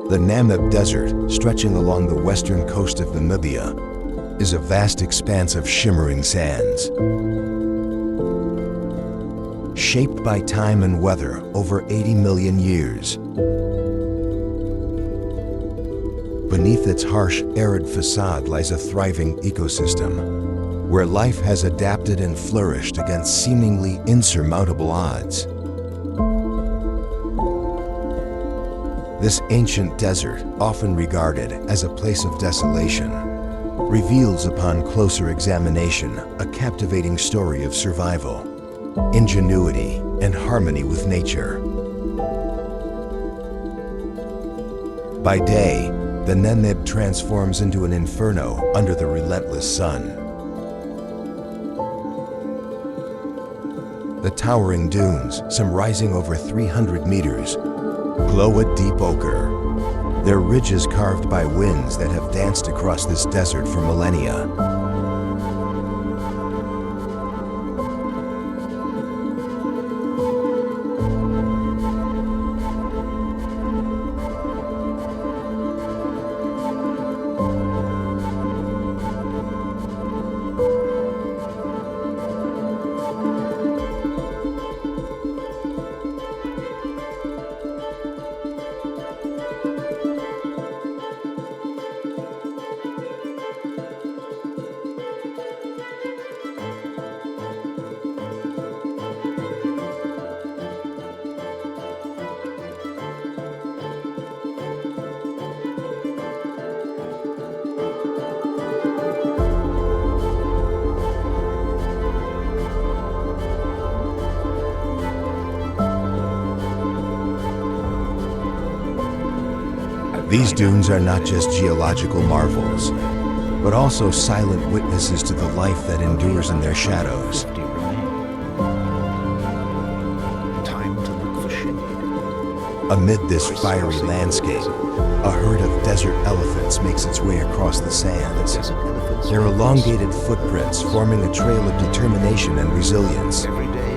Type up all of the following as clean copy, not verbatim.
The Namib Desert, stretching along the western coast of Namibia, is a vast expanse of shimmering sands. Shaped by time and weather over 80 million years. Beneath its harsh, arid facade lies a thriving ecosystem, where life has adapted and flourished against seemingly insurmountable odds. This ancient desert, often regarded as a place of desolation, reveals upon closer examination a captivating story of survival, ingenuity, and harmony with nature. By day, the Namib transforms into an inferno under the relentless sun. The towering dunes, some rising over 300 meters, glow a deep ochre, their ridges carved by winds that have danced across this desert for millennia. These dunes are not just geological marvels, but also silent witnesses to the life that endures in their shadows. Time to look for shade. Amid this fiery landscape, a herd of desert elephants makes its way across the sands. Their elongated footprints forming a trail of determination and resilience. Every day.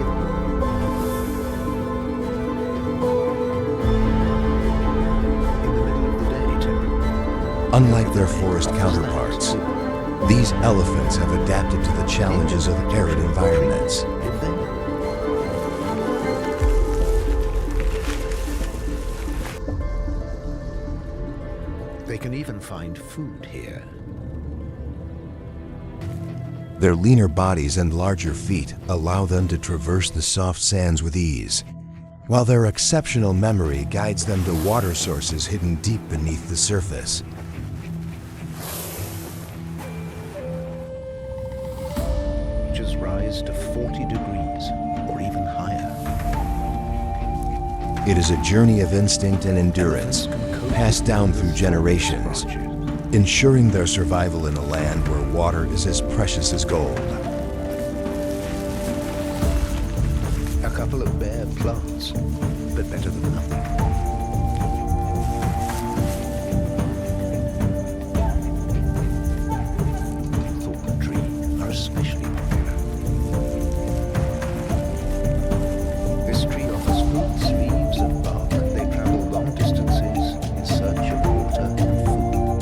Unlike their forest counterparts, these elephants have adapted to the challenges of arid environments. They can even find food here. Their leaner bodies and larger feet allow them to traverse the soft sands with ease, while their exceptional memory guides them to water sources hidden deep beneath the surface. Rise to 40 degrees or even higher. It is a journey of instinct and endurance, passed down through generations, ensuring their survival in a land where water is as precious as gold. A couple of bare plants, but better than nothing. Thorn tree are especially popular. This tree offers fruits, leaves, and bark. They travel long distances in search of water and food.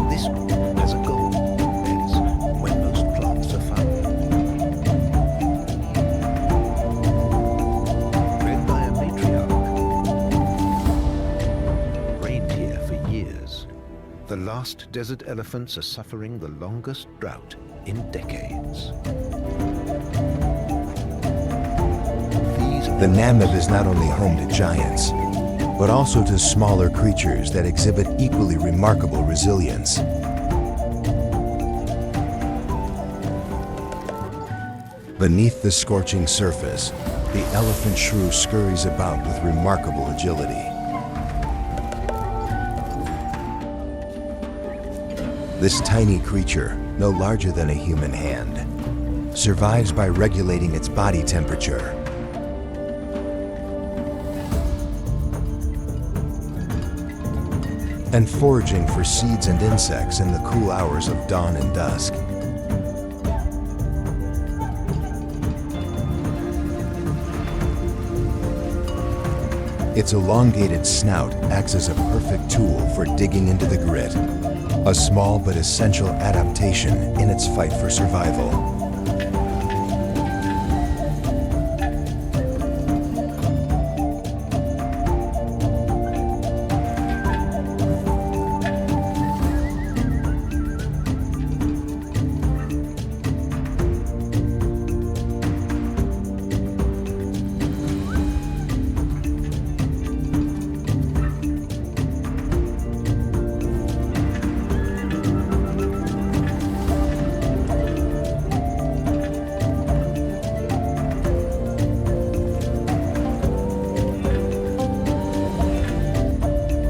This one has a goal. It's where most plants are found. Bred by a matriarch. Reigned here for years. The last desert elephants are suffering the longest drought in decades. The Namib is not only home to giants, but also to smaller creatures that exhibit equally remarkable resilience. Beneath the scorching surface, the elephant shrew scurries about with remarkable agility. This tiny creature, no larger than a human hand, survives by regulating its body temperature. And foraging for seeds and insects in the cool hours of dawn and dusk. Its elongated snout acts as a perfect tool for digging into the grit, a small but essential adaptation in its fight for survival.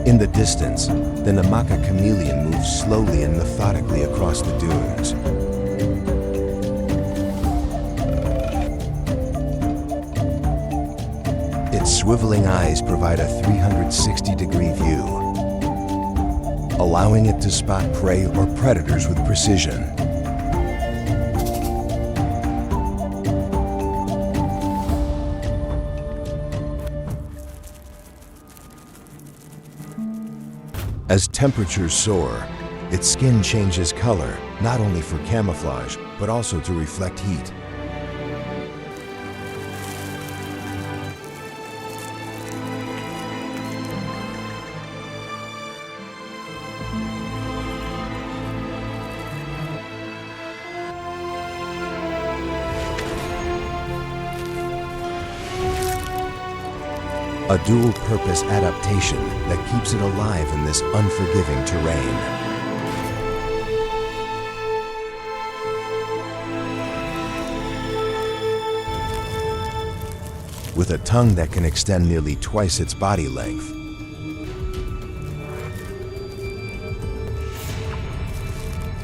In the distance, the Namib Chameleon moves slowly and methodically across the dunes. Its swiveling eyes provide a 360-degree view, allowing it to spot prey or predators with precision. As temperatures soar, its skin changes color, not only for camouflage, but also to reflect heat. A dual-purpose adaptation that keeps it alive in this unforgiving terrain. With a tongue that can extend nearly twice its body length,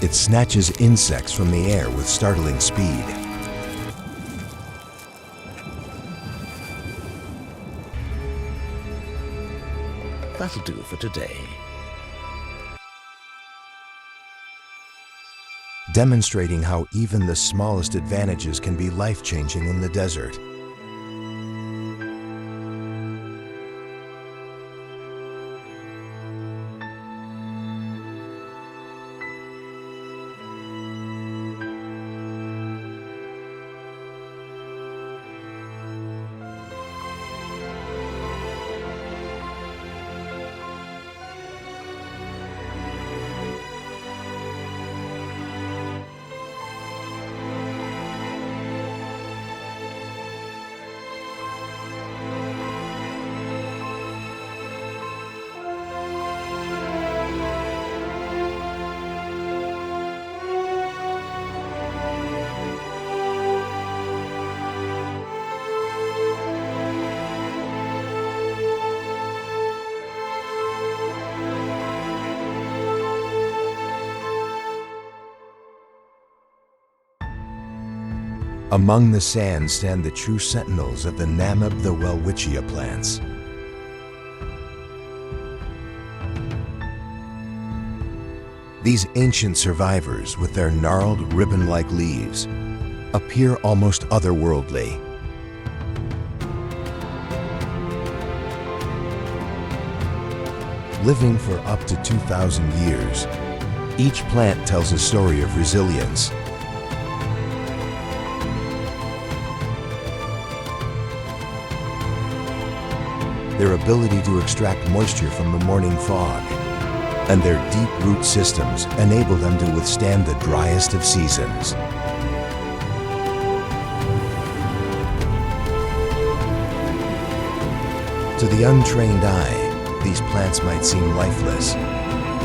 it snatches insects from the air with startling speed. That'll do for today. Demonstrating how even the smallest advantages can be life-changing in the desert. Among the sands stand the true sentinels of the Namib, the Welwitschia plants. These ancient survivors, with their gnarled, ribbon-like leaves, appear almost otherworldly. Living for up to 2,000 years, each plant tells a story of resilience. Their ability to extract moisture from the morning fog, and their deep root systems enable them to withstand the driest of seasons. To the untrained eye, these plants might seem lifeless,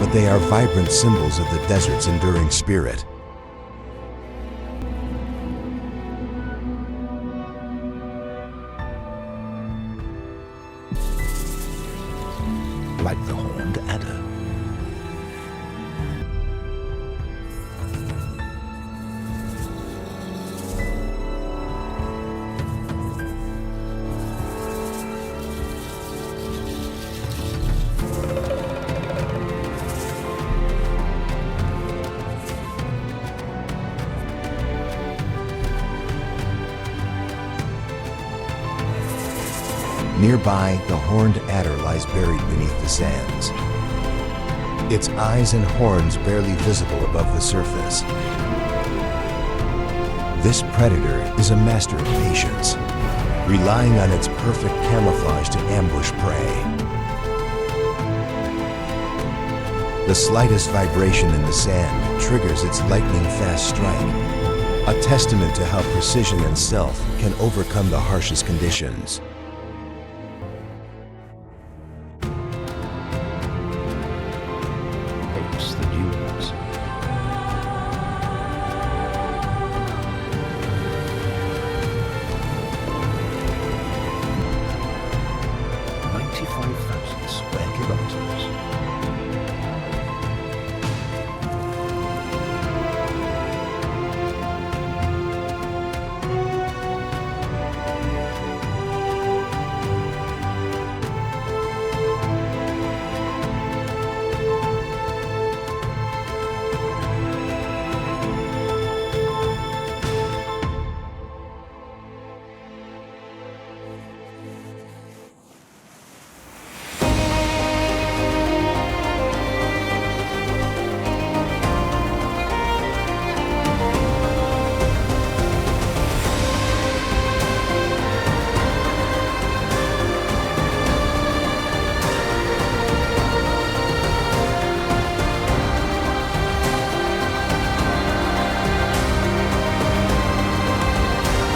but they are vibrant symbols of the desert's enduring spirit. Like the horned adder. Nearby, the horned adder lies buried beneath the sands. Its eyes and horns barely visible above the surface. This predator is a master of patience, relying on its perfect camouflage to ambush prey. The slightest vibration in the sand triggers its lightning-fast strike, a testament to how precision and stealth can overcome the harshest conditions. Apes the dunes. Square kilometers.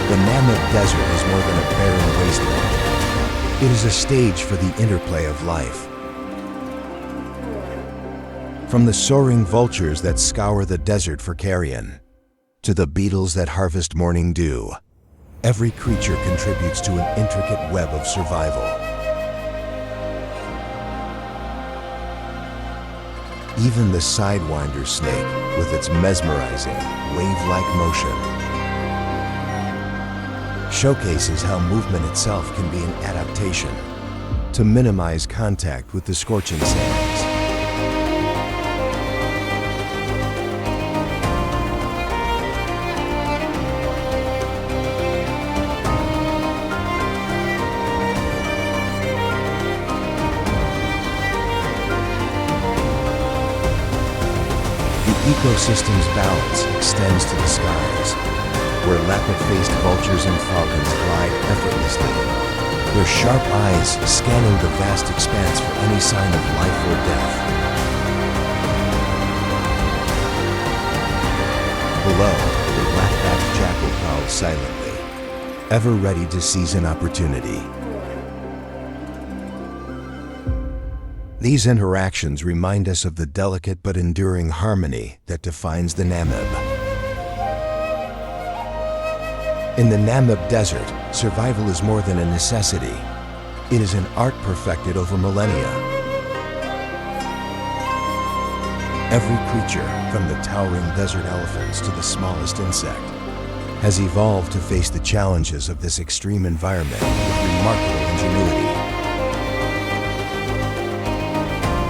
The Namib Desert is more than a barren wasteland. It is a stage for the interplay of life. From the soaring vultures that scour the desert for carrion, to the beetles that harvest morning dew, every creature contributes to an intricate web of survival. Even the sidewinder snake, with its mesmerizing, wave-like motion, showcases how movement itself can be an adaptation to minimize contact with the scorching sands. The ecosystem's balance extends to the skies, where lappet-faced vultures and falcons glide effortlessly, their sharp eyes scanning the vast expanse for any sign of life or death. Below, the black-backed jackal prowls silently, ever ready to seize an opportunity. These interactions remind us of the delicate but enduring harmony that defines the Namib. In the Namib Desert, survival is more than a necessity. It is an art perfected over millennia. Every creature, from the towering desert elephants to the smallest insect, has evolved to face the challenges of this extreme environment with remarkable ingenuity.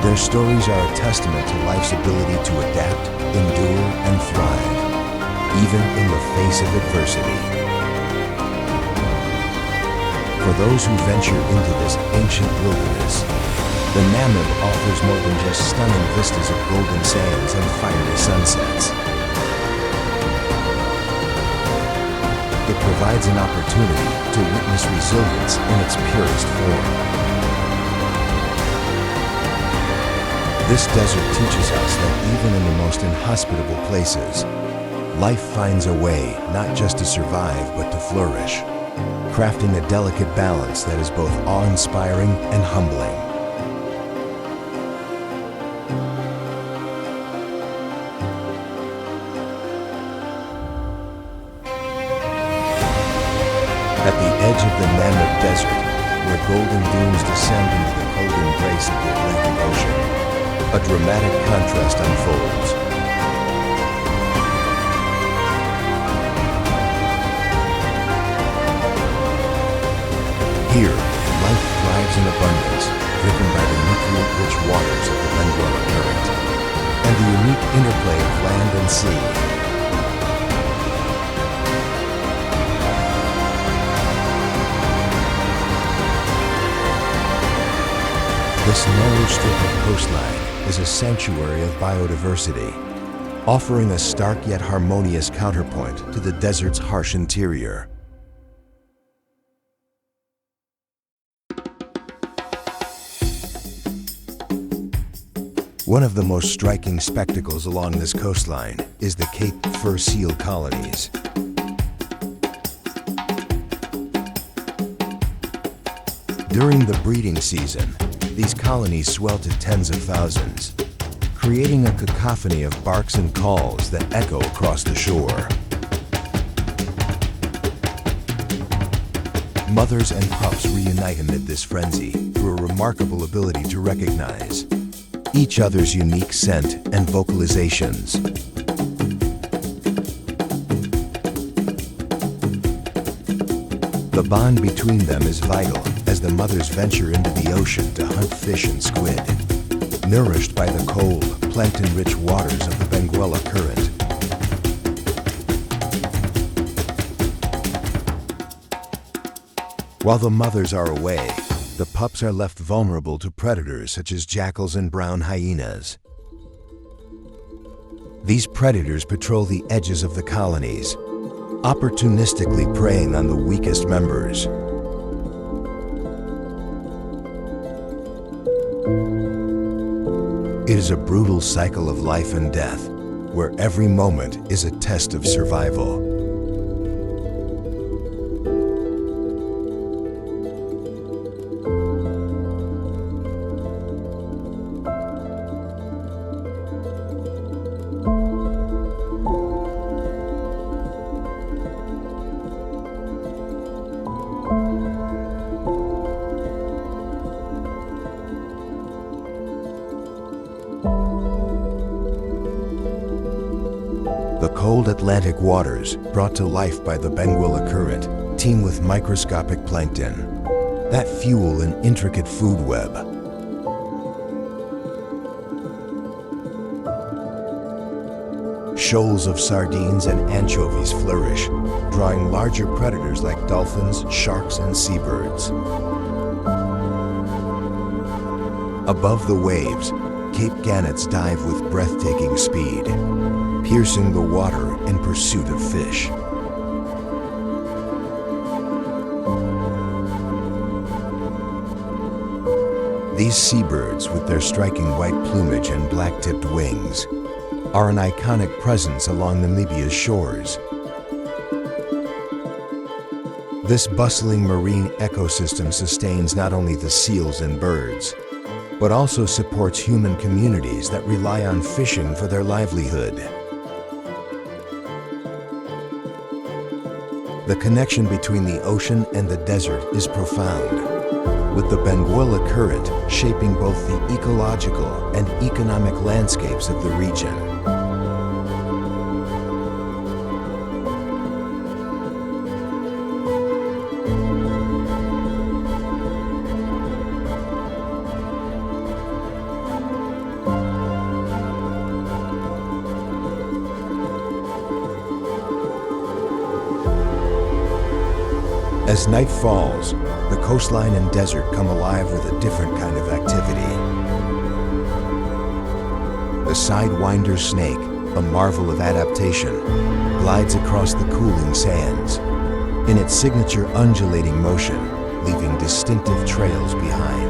Their stories are a testament to life's ability to adapt, endure, and thrive, even in the face of adversity. For those who venture into this ancient wilderness, the Namib offers more than just stunning vistas of golden sands and fiery sunsets. It provides an opportunity to witness resilience in its purest form. This desert teaches us that even in the most inhospitable places, life finds a way not just to survive but to flourish, crafting a delicate balance that is both awe-inspiring and humbling. At the edge of the Namib Desert, where golden dunes descend into the cold embrace of the Atlantic Ocean, a dramatic contrast unfolds. Here, life thrives in abundance, driven by the nutrient-rich waters of the Benguela Current, and the unique interplay of land and sea. This narrow strip of coastline is a sanctuary of biodiversity, offering a stark yet harmonious counterpoint to the desert's harsh interior. One of the most striking spectacles along this coastline is the Cape fur seal colonies. During the breeding season, these colonies swell to tens of thousands, creating a cacophony of barks and calls that echo across the shore. Mothers and pups reunite amid this frenzy through a remarkable ability to recognize each other's unique scent and vocalizations. The bond between them is vital as the mothers venture into the ocean to hunt fish and squid, nourished by the cold, plankton-rich waters of the Benguela Current. While the mothers are away, the pups are left vulnerable to predators such as jackals and brown hyenas. These predators patrol the edges of the colonies, opportunistically preying on the weakest members. It is a brutal cycle of life and death, where every moment is a test of survival. The cold Atlantic waters, brought to life by the Benguela Current, teem with microscopic plankton that fuel an intricate food web. Shoals of sardines and anchovies flourish, drawing larger predators like dolphins, sharks, and seabirds. Above the waves, Cape gannets dive with breathtaking speed, piercing the water in pursuit of fish. These seabirds, with their striking white plumage and black-tipped wings, are an iconic presence along Namibia's shores. This bustling marine ecosystem sustains not only the seals and birds, but also supports human communities that rely on fishing for their livelihood. The connection between the ocean and the desert is profound, with the Benguela Current shaping both the ecological and economic landscapes of the region. As night falls, the coastline and desert come alive with a different kind of activity. The sidewinder snake, a marvel of adaptation, glides across the cooling sands, in its signature undulating motion, leaving distinctive trails behind.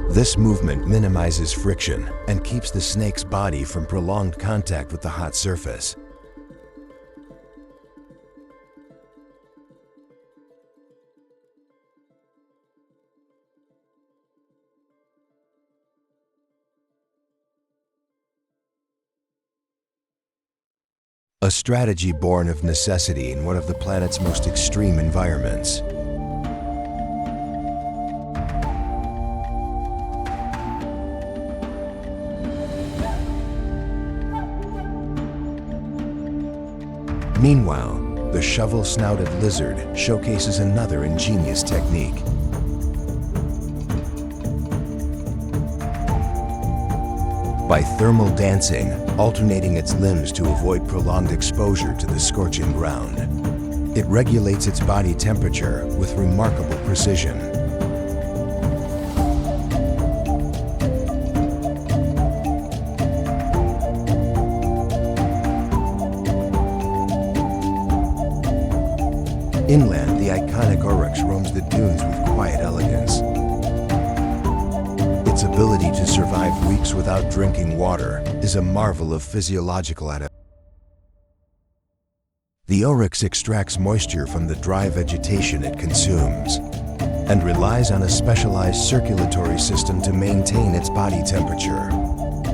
This movement minimizes friction and keeps the snake's body from prolonged contact with the hot surface. A strategy born of necessity in one of the planet's most extreme environments. Meanwhile, the shovel-snouted lizard showcases another ingenious technique. By thermal dancing, alternating its limbs to avoid prolonged exposure to the scorching ground. It regulates its body temperature with remarkable precision. Inland, the iconic oryx roams the dunes with quiet elegance. Its ability to survive weeks without drinking water is a marvel of physiological adaptation. The oryx extracts moisture from the dry vegetation it consumes and relies on a specialized circulatory system to maintain its body temperature,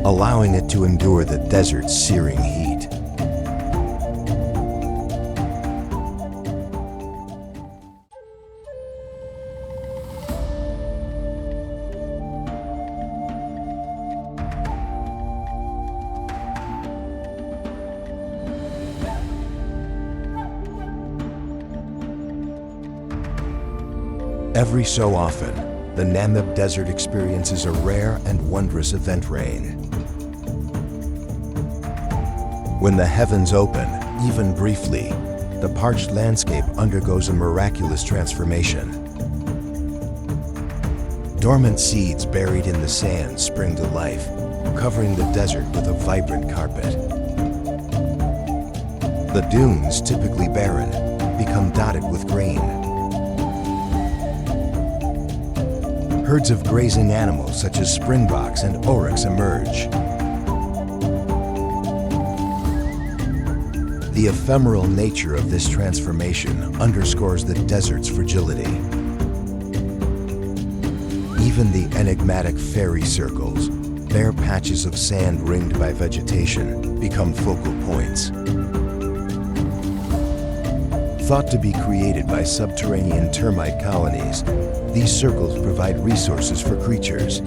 allowing it to endure the desert's searing heat. Every so often, the Namib Desert experiences a rare and wondrous event rain. When the heavens open, even briefly, the parched landscape undergoes a miraculous transformation. Dormant seeds buried in the sand spring to life, covering the desert with a vibrant carpet. The dunes, typically barren, become dotted with green. Herds of grazing animals such as springboks and oryx emerge. The ephemeral nature of this transformation underscores the desert's fragility. Even the enigmatic fairy circles, bare patches of sand ringed by vegetation, become focal points. Thought to be created by subterranean termite colonies, these circles provide resources for creatures.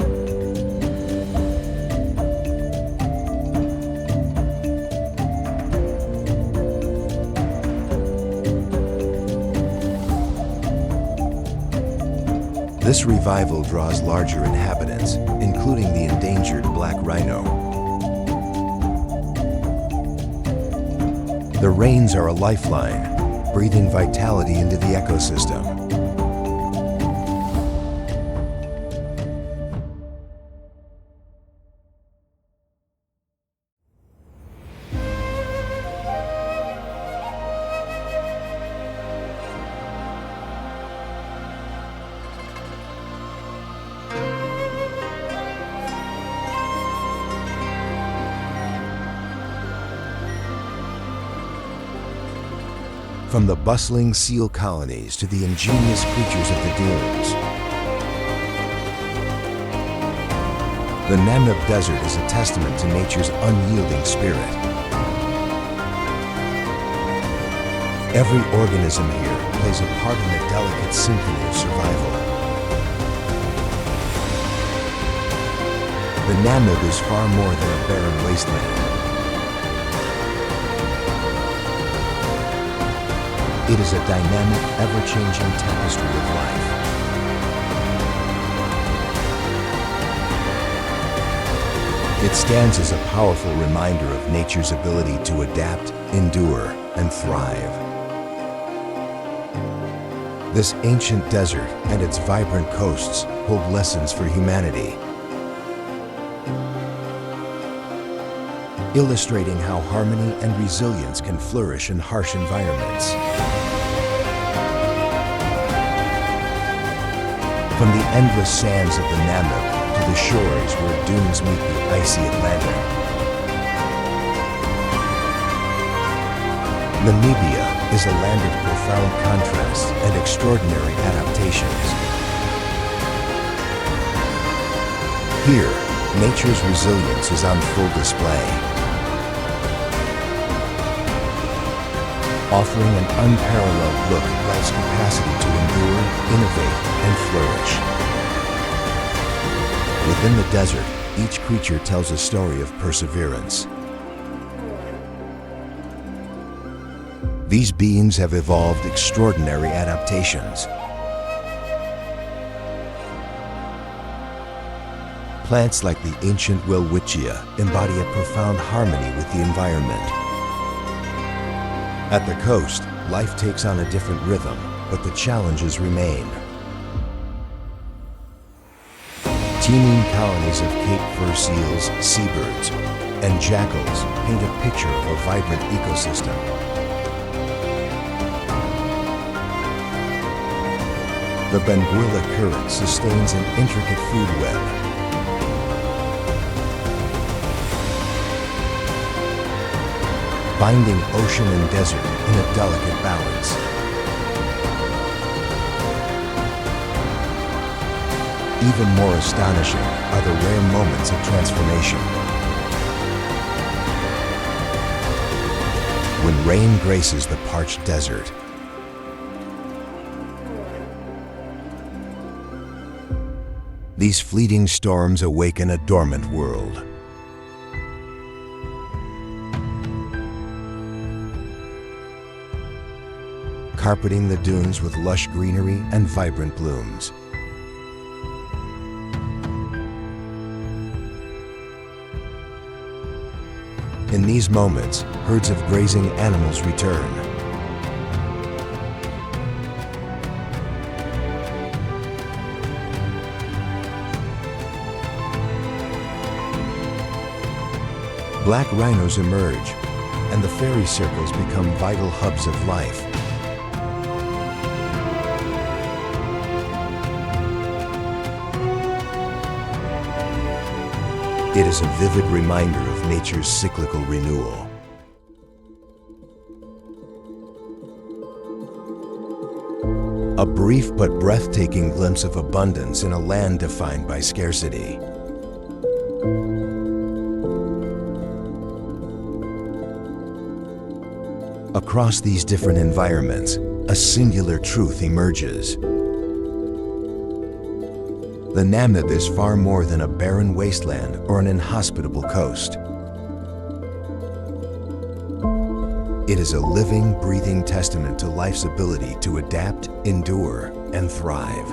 This revival draws larger inhabitants, including the endangered black rhino. The rains are a lifeline, breathing vitality into the ecosystem. From the bustling seal colonies to the ingenious creatures of the dunes, the Namib Desert is a testament to nature's unyielding spirit. Every organism here plays a part in the delicate symphony of survival. The Namib is far more than a barren wasteland. It is a dynamic, ever-changing tapestry of life. It stands as a powerful reminder of nature's ability to adapt, endure, and thrive. This ancient desert and its vibrant coasts hold lessons for humanity, illustrating how harmony and resilience can flourish in harsh environments. From the endless sands of the Namib to the shores where dunes meet the icy Atlantic, Namibia is a land of profound contrasts and extraordinary adaptations. Here, nature's resilience is on full display, offering an unparalleled look at life's capacity to endure, innovate, and flourish. Within the desert, each creature tells a story of perseverance. These beings have evolved extraordinary adaptations. Plants like the ancient Welwitschia embody a profound harmony with the environment. At the coast, life takes on a different rhythm, but the challenges remain. Teeming colonies of Cape fur seals, seabirds, and jackals paint a picture of a vibrant ecosystem. The Benguela current sustains an intricate food web. Binding ocean and desert in a delicate balance. Even more astonishing are the rare moments of transformation. When rain graces the parched desert, these fleeting storms awaken a dormant world. Carpeting the dunes with lush greenery and vibrant blooms. In these moments, herds of grazing animals return. Black rhinos emerge, and the fairy circles become vital hubs of life. It is a vivid reminder of nature's cyclical renewal. A brief but breathtaking glimpse of abundance in a land defined by scarcity. Across these different environments, a singular truth emerges. The Namib is far more than a barren wasteland or an inhospitable coast. It is a living, breathing testament to life's ability to adapt, endure, and thrive.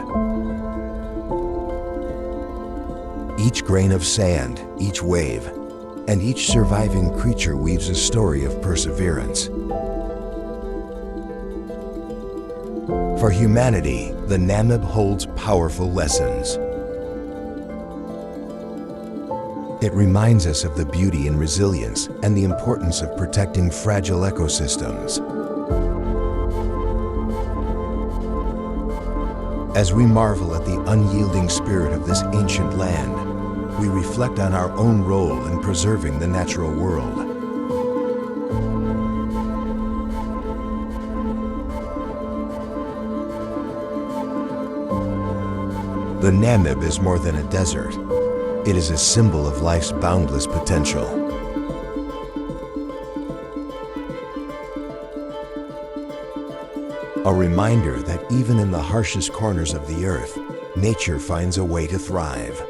Each grain of sand, each wave, and each surviving creature weaves a story of perseverance. For humanity, the Namib holds powerful lessons. It reminds us of the beauty and resilience and the importance of protecting fragile ecosystems. As we marvel at the unyielding spirit of this ancient land, we reflect on our own role in preserving the natural world. The Namib is more than a desert. It is a symbol of life's boundless potential. A reminder that even in the harshest corners of the earth, nature finds a way to thrive.